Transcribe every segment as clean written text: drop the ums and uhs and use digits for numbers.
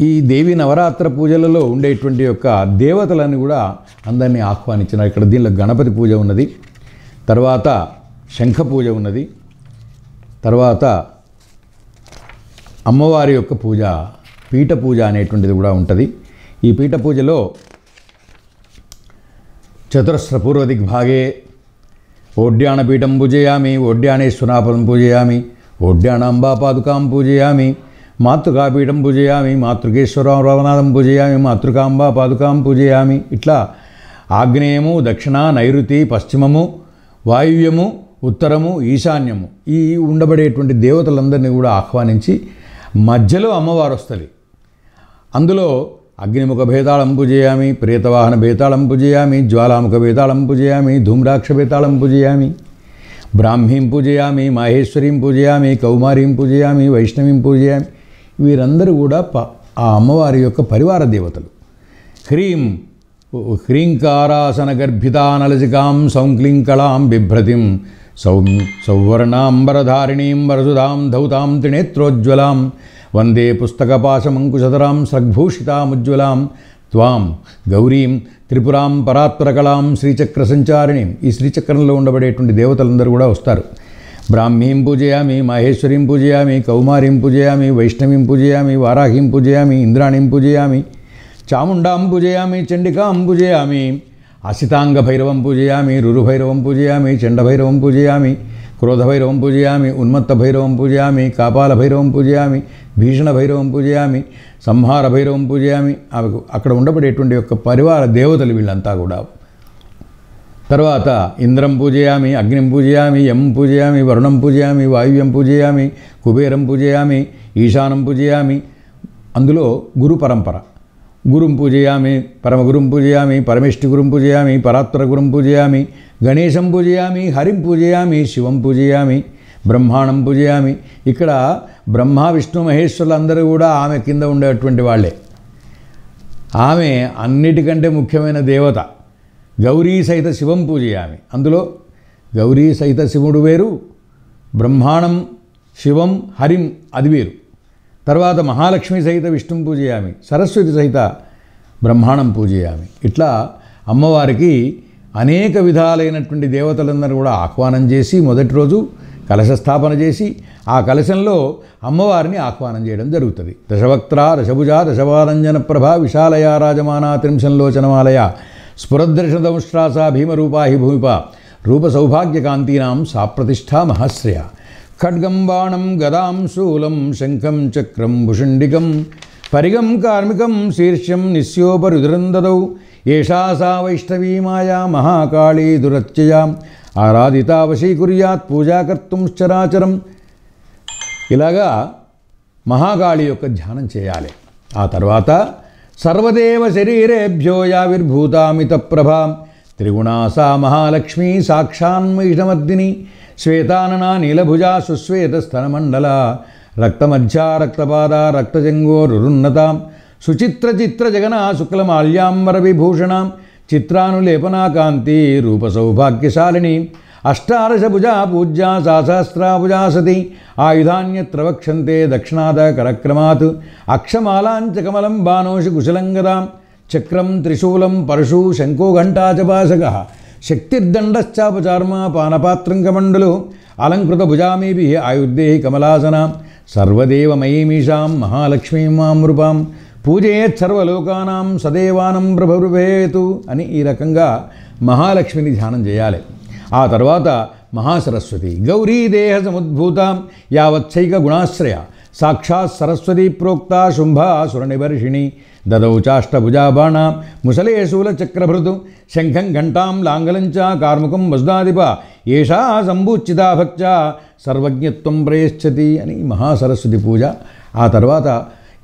ఈ దేవి నవరాత్రి పూజలలో ఉండేటువంటి యొక్క దేవతలను కూడా అందరినీ ఆహ్వానించినారు. ఇక్కడ దీనిలో గణపతి పూజ ఉన్నది, తర్వాత శంఖ పూజ ఉన్నది, తర్వాత అమ్మవారి యొక్క పూజ పీఠ పూజ అనేటువంటిది కూడా ఉంటుంది. ఈ పీఠ పూజలో చతురస్ర పూర్వదిగ్భాగే ఓడ్యానపీఠం పూజయామి, ఓడ్యానేశ్వరాపదం పూజయామి, ఓడ్యానాంబాపాదుకాం పూజయామి, మాతృకాపీఠం పూజయామి, మాతృకేశ్వరనాథం పూజయామి, మాతృకాంబా పాదుకాం పూజయామి. ఇట్లా ఆగ్నేయము, దక్షిణ, నైరుతి, పశ్చిమము, వాయువ్యము, ఉత్తరము, ఈశాన్యము ఈ ఉండబడేటువంటి దేవతలందరినీ కూడా ఆహ్వానించి మధ్యలో అమ్మవారు వస్తుంది. అందులో అగ్నిముఖ భేతాళం పూజయామి, ప్రేతవాహన భేతాళం పూజయామి, జ్వాలాముఖ భేతాళం పూజయామి, ధూమ్రాక్ష భేతాళం పూజయామి, బ్రాహ్మీం పూజయామి, మాహేశ్వరీం పూజయామి, కౌమారీం పూజయామి, వైష్ణవీం పూజయామి. వీరందరూ కూడా ఆ అమ్మవారి యొక్క పరివార దేవతలు. హ్రీంకారాసన గర్భితానలసికాం సౌంక్లింకళాం బిభ్రతిం సౌవర్ణాంబరధారిణీం వరసుధాం ధౌతాం త్రినేత్రోజ్వలాం వందే పుస్తకపాశమంకుశధరాం సద్భూషితాముజ్వలాం త్వాం గౌరీం త్రిపురాం పరాత్పరకళాం శ్రీచక్ర సంచారిణీం. ఈ శ్రీచక్రంలో ఉండబడేటువంటి దేవతలందరూ కూడా వస్తారు. బ్రాహ్మీం పూజయామి, మాహేశ్వరీం పూజయామి, కౌమారీం పూజయామి, వైష్ణవీం పూజయామి, వారాహీం పూజయామి, ఇంద్రాణీం పూజయామి, చాముండాం పూజయామి, చండికాం పూజయామి, అసితాంగ భైరవం పూజయామి, రురుభైరవం పూజయామి, చండభైరవం పూజయామి, క్రోధభైరవం పూజయామి, ఉన్మత్త భైరవం పూజయామి, కాపాల భైరవం పూజయామి, భీషణ భైరవం పూజయామి, సంహార భైరవం పూజయామి. అక్కడ ఉండబడేటువంటి యొక్క పరివార దేవతలు వీళ్ళంతా కూడా. తర్వాత ఇంద్రం పూజయామి, అగ్నిం పూజయామి, యం పూజయామి, వరుణం పూజయామి, వాయువ్యం పూజయామి, కుబేరం పూజయామి, ఈశానం పూజయామి. అందులో గురు పరంపర గురుం పూజయామి, పరమగురుం పూజయామి, పరమేష్టి గురుం పూజయామి, పరాత్పర గురుం పూజయామి, గణేశం పూజయామి, హరిం పూజయామి, శివం పూజయామి, బ్రహ్మాండం పూజయామి. ఇక్కడ బ్రహ్మ విష్ణు మహేశ్వరులు అందరూ కూడా ఆమె కింద ఉండేటువంటి వాళ్ళే. ఆమె అన్నిటికంటే ముఖ్యమైన దేవత. గౌరీ సహిత శివం పూజయామి. అందులో గౌరీ సహిత శివుడు వేరు, బ్రహ్మాండం శివం హరిం అది వేరు. తర్వాత మహాలక్ష్మి సహిత విష్ణుం పూజయామి, సరస్వతి సహిత బ్రహ్మాండం పూజయామి. ఇట్లా అమ్మవారికి అనేక విధాలైనటువంటి దేవతలందరూ కూడా ఆహ్వానం చేసి మొదటి రోజు కలశ స్థాపన చేసి ఆ కలశంలో అమ్మవారిని ఆహ్వానం చేయడం జరుగుతుంది. దశవక్త్ర దశభుజ దశవారంజన ప్రభ విశాలయ రాజమానా త్రింశంలోచనమాలయ స్ఫురద్దర్శనదముష్ట్రాస భీమరూపా హి భూమిప రూప సౌభాగ్యకాంతీనాం సాప్రతిష్ఠా మహాశ్రయ. ఖడ్గం బాణం గదాం శూలం శంఖం చక్రం భుషుండికం పరిగం కార్మికం శీర్ష్యం నిస్యోపరుదురందదౌ ఏషా సా వైష్ణవీ మాయా మహాకాళీ దురత్యయా ఆరాధితా వశీకుర్యాత్ పూజాకర్తుంశ్చరాచరం. ఇలాగా మహాకాళి యొక్క ధ్యానం చేయాలి. ఆ తర్వాత సర్వదేవ శరీరేభ్యో యావిర్భూతామిత ప్రభా త్రిగుణా సా మహాలక్ష్మీ సాక్షాన్మహిషమర్దిని శ్వేతాననా నీలభుజా సుశ్వేతస్తనమండల రక్తమధ్యా రక్తపాద రక్తజంగోరున్నత సుచిత్రచిత్ర జగన శుక్లమాల్యాంబర విభూషణాం చిత్రానులేపనాకాంతి రూపసౌభాగ్యశాలిని అష్టాదశభుజా పూజ్యా సహస్రాభుజా సతి ఆయుధాన్యత్ర వక్షంతే దక్షిణాద కరక్రమాత్ అక్షమాలాంచ కమలం బాణోషి కుశలంగదాం చక్రం త్రిశూలం పరశు శంఖో ఘంటాచపాసక శక్తిర్దండశ్చాపచార్మ పానపాత్రం కమండలు అలంకృత భుజామీభి ఆయుర్దేహి కమలాసనాం సర్వదేవమయీమీషాం మహాలక్ష్మీం మామృపాం పూజయేత్ సర్వలోకానాం సదేవానం ప్రభృభేతు అని ఈ రకంగా మహాలక్ష్మిని ధ్యానం చేయాలి. ఆ తర్వాత మహాసరస్వతి గౌరీదేహ సముద్భూతాం యావచ్చైక గుణాశ్రయ సాక్షాత్ సరస్వతీ ప్రోక్త శుంభాసురనివర్షిణి దదౌ చాష్టభుజా బాణ ముసలే శూలచక్రభృతు శంఖం ఘంటాం లాంగలంచ కార్ముకం వజ్దాధిప ఏషా సంభూచితా భక్త సర్వజ్ఞత్వం ప్రయశ్చతి అని మహాసరస్వతి పూజ. ఆ తర్వాత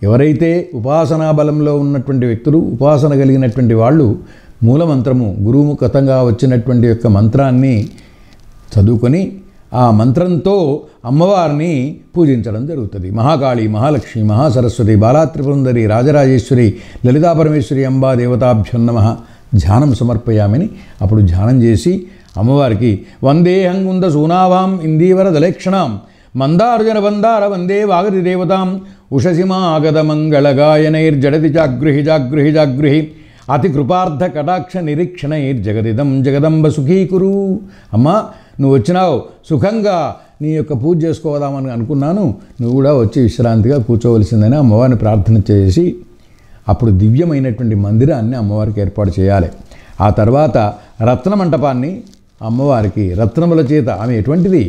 ఎవరైతే ఉపాసనా బలంలో ఉన్నటువంటి వ్యక్తులు ఉపాసన కలిగినటువంటి వాళ్ళు మూలమంత్రము గురుముఖతంగా వచ్చినటువంటి యొక్క మంత్రాన్ని చదువుకొని ఆ మంత్రంతో అమ్మవారిని పూజించడం జరుగుతుంది. మహాకాళి, మహాలక్ష్మి, మహాసరస్వతి, బాలాత్రిపురందరి, రాజరాజేశ్వరి, లలితాపరమేశ్వరి అంబా దేవతాభ్యం నమః ధ్యానం సమర్పయామని అప్పుడు ధ్యానం చేసి అమ్మవారికి వందేహంగుంద సూనావాం ఇందీవర దలేక్షణాం మందార్జన బందార వందే వాగతి దేవతాం ఉషసిమాగత మంగళగాయనైర్జడతి జాగృహి జాగృహి జాగృహి అతి కృపార్థ కటాక్ష నిరీక్షణైర్జగదిదం జగదంబ సుఖీకురు. అమ్మా, నువ్వు వచ్చినావు, సుఖంగా నీ యొక్క పూజ చేసుకోదామని అనుకున్నాను, నువ్వు కూడా వచ్చి విశ్రాంతిగా కూర్చోవలసిందని అమ్మవారిని ప్రార్థన చేసి అప్పుడు దివ్యమైనటువంటి మందిరాన్ని అమ్మవారికి ఏర్పాటు చేయాలి. ఆ తర్వాత రత్న మంటపాన్ని అమ్మవారికి రత్నముల చేత, ఆమె ఎటువంటిది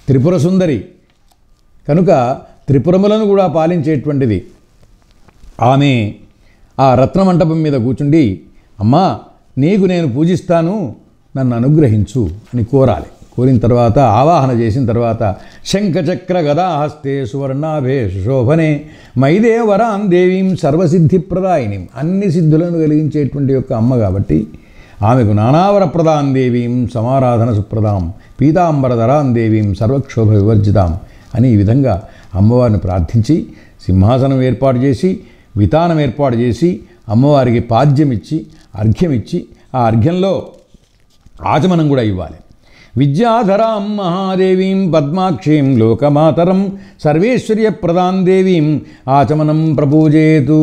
త్రిపుర సుందరి కనుక త్రిపురములను కూడా పాలించేటువంటిది ఆమె ఆ రత్న మంటపం మీద కూర్చుండి, అమ్మా నీకు నేను పూజిస్తాను, నన్ను అనుగ్రహించు అని కోరాలి. కోరిన తర్వాత ఆవాహన చేసిన తర్వాత శంఖచక్ర గదాహస్తే సువర్ణాభే శోభనే మైదేవరాం దేవీం సర్వసిద్ధిప్రదాయినిం, అన్ని సిద్ధులను కలిగించేటువంటి యొక్క అమ్మ కాబట్టి ఆమెకు నానావర ప్రదాం దేవీం సమారాధన సుప్రదాం పీతాంబరధరాం దేవీం సర్వక్షోభ వివర్జితాం అని ఈ విధంగా అమ్మవారిని ప్రార్థించి సింహాసనం ఏర్పాటు చేసి వితానం ఏర్పాటు చేసి అమ్మవారికి పాద్యమిచ్చి అర్ఘ్యమిచ్చి ఆ అర్ఘ్యంలో ఆచమనం కూడా ఇవ్వాలి. విద్యాధరాం మహాదేవీం పద్మాక్షీం లోకమాతరం సర్వేశ్వర్య ప్రదాం దేవీం ఆచమనం ప్రపూజేతు.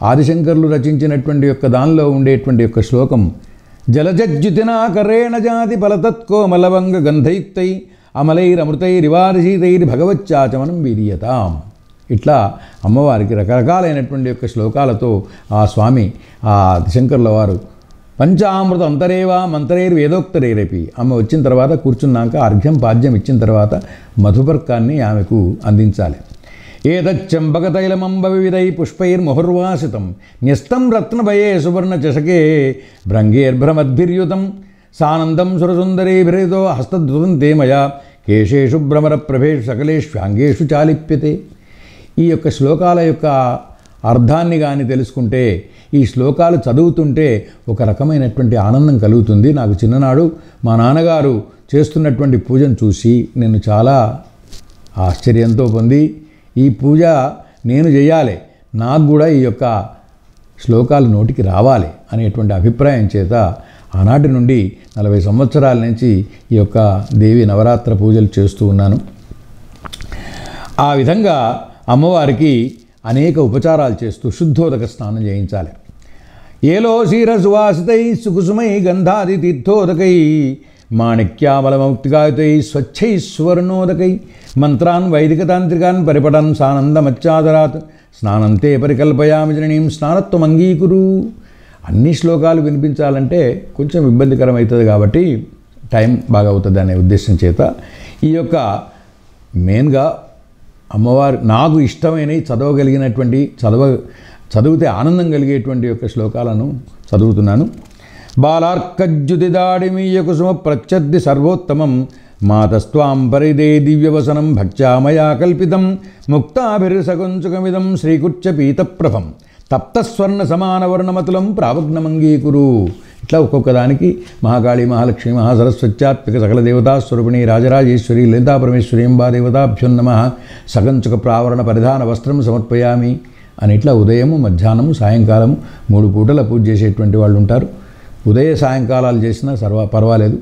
ఆదిశంకరులు రచించినటువంటి యొక్క దానిలో ఉండేటువంటి యొక్క శ్లోకం జలజజ్జుతినాకరేణ జాతి ఫలతత్కోమలవంగ గంధయుక్తై అమలైరమృతైరివారిశీతైర్ భగవచ్చాచమనం వీర్యతాం. ఇట్లా అమ్మవారికి రకరకాలైనటువంటి యొక్క శ్లోకాలతో ఆ స్వామి ఆ శంకరుల వారు పంచామృత అంతరేవా మంతరైర్ వేదోక్తరైరపి, అమ్మ వచ్చిన తర్వాత కూర్చున్నాక అర్ఘ్యం పాద్యం ఇచ్చిన తర్వాత మధుపర్కాన్ని ఆమెకు అందించాలి. ఏతచ్చంబకతైలమంబ వివిధై పుష్పైర్ముహుర్వాసితం న్యస్తం రత్నభయే సువర్ణ చషకే భ్రంగేర్భ్రమద్భిర్యుతం సానందం సురసుందరీభిరితో హస్తధృతం తేమయా కేశేషు భ్రమర ప్రభేషు సకలేష్వాంగేషు చాలిప్యతే. ఈ యొక్క శ్లోకాల యొక్క అర్థాన్ని కానీ తెలుసుకుంటే, ఈ శ్లోకాలు చదువుతుంటే ఒక రకమైనటువంటి ఆనందం కలుగుతుంది. నాకు చిన్ననాడు మా నాన్నగారు చేస్తున్నటువంటి పూజను చూసి నేను చాలా ఆశ్చర్యంతో పొంది ఈ పూజ నేను చేయాలి, నాకు కూడా ఈ యొక్క శ్లోకాలు నోటికి రావాలి అనేటువంటి అభిప్రాయం చేత ఆనాటి నుండి 40 సంవత్సరాల నుంచి ఈ యొక్క దేవి నవరాత్ర పూజలు చేస్తూ ఉన్నాను. ఆ విధంగా అమ్మవారికి అనేక ఉపచారాలు చేస్తూ శుద్ధోదక స్నానం చేయించాలి. ఏలో శీర సువాసితై సుకుసుమై గంధాది తీర్థోదకై మాణిక్యామలమౌక్తికాయుతై స్వచ్ఛై సువర్ణోదకై మంత్రాన్ వైదికతాంత్రికాన్ పరిపటన్ సానందమచ్చాదరాత్ స్నానంతే పరికల్పయామి జననీం స్నానత్వమంగీకురు. అన్ని శ్లోకాలు వినిపించాలంటే కొంచెం ఇబ్బందికరమవుతుంది కాబట్టి టైం బాగా అవుతుంది అనే ఉద్దేశం చేత ఈ యొక్క మెయిన్గా అమ్మవారు నాకు ఇష్టమైనవి చదవగలిగినటువంటి చదివితే ఆనందం కలిగేటువంటి యొక్క శ్లోకాలను చదువుతున్నాను. బాలార్కజ్యుతిదాడిమీయ కుసుమ ప్రత్యర్థి సర్వోత్తమం మాతస్వాం పరిదే దివ్యవసనం భక్త్యామయా కల్పితం ముక్తాభిర్సగుంచుకమిదం శ్రీకుచ్చపీతప్రభం తప్తస్వర్ణ సమానవర్ణమతులం ప్రావగ్నమంగీకురు. ఇట్లా ఒక్కొక్క దానికి మహాకాళి మహాలక్ష్మి మహాసరస్వత్యాత్మిక సకల దేవతాస్వరూపిణి రాజరాజేశ్వరి లలితా పరమేశ్వరి ఎంబా దేవతాభ్యో నమః సగంచుక ప్రావరణ పరిధాన వస్త్రం సమర్పయామి అని ఇట్లా ఉదయము మధ్యాహ్నము సాయంకాలము 3 పూటల పూజ చేసేటువంటి వాళ్ళు ఉంటారు. ఉదయ సాయంకాలాలు చేసినా పర్వాలేదు.